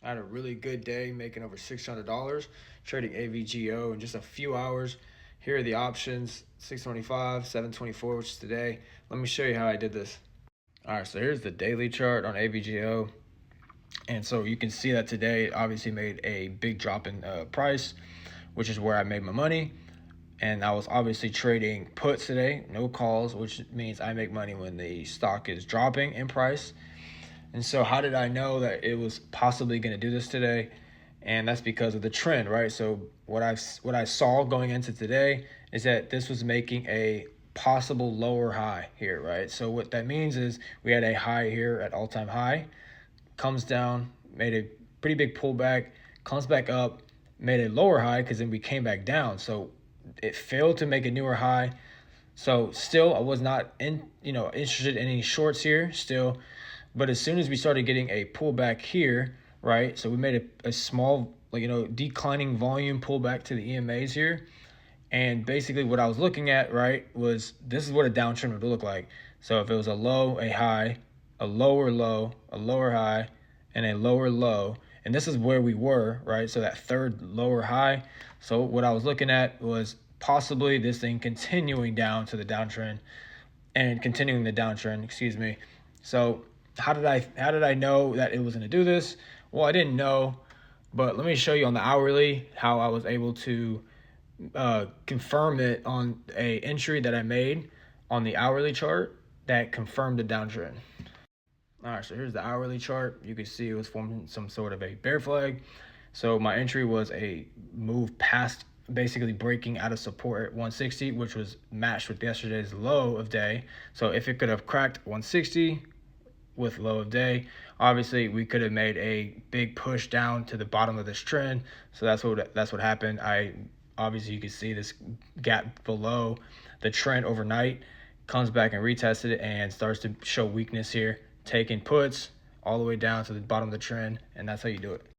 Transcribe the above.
I had a really good day making over $600 trading AVGO in just a few hours. Here are the options: 625, 724, which is today. Let me show you how I did this. All right, so here's the daily chart on AVGO. And so you can see that today it obviously made a big drop in price, which is where I made my money. And I was obviously trading puts today, no calls, which means I make money when the stock is dropping in price. And so how did I know that it was possibly going to do this today? And that's because of the trend, right? So what I saw going into today is that this was making a possible lower high here, right? So what that means is we had a high here at all-time high, comes down, made a pretty big pullback, comes back up, made a lower high because then we came back down. So it failed to make a newer high. So still, I was not interested in any shorts here still, but as soon as we started getting a pullback here, right? So we made a small, declining volume pullback to the EMAs here, and basically what I was looking at, right, was this is what a downtrend would look like. So if it was a low, a high, a lower low, a lower high, and a lower low, and this is where we were, right? So that third lower high. So what I was looking at was possibly this thing continuing down to the downtrend and continuing the downtrend, excuse me. So how did I know that it was going to do this? Well, I didn't know, but let me show you on the hourly how I was able to confirm it on a entry that I made on the hourly chart that confirmed the downtrend. All right, so here's the hourly chart. You can see it was forming some sort of a bear flag. So my entry was a move past, basically breaking out of support at 160, which was matched with yesterday's low of day. So if it could have cracked 160 with low of day, obviously we could have made a big push down to the bottom of this trend. So that's what happened. Obviously you can see this gap below the trend overnight, comes back and retested it and starts to show weakness here, taking puts all the way down to the bottom of the trend, and that's how you do it.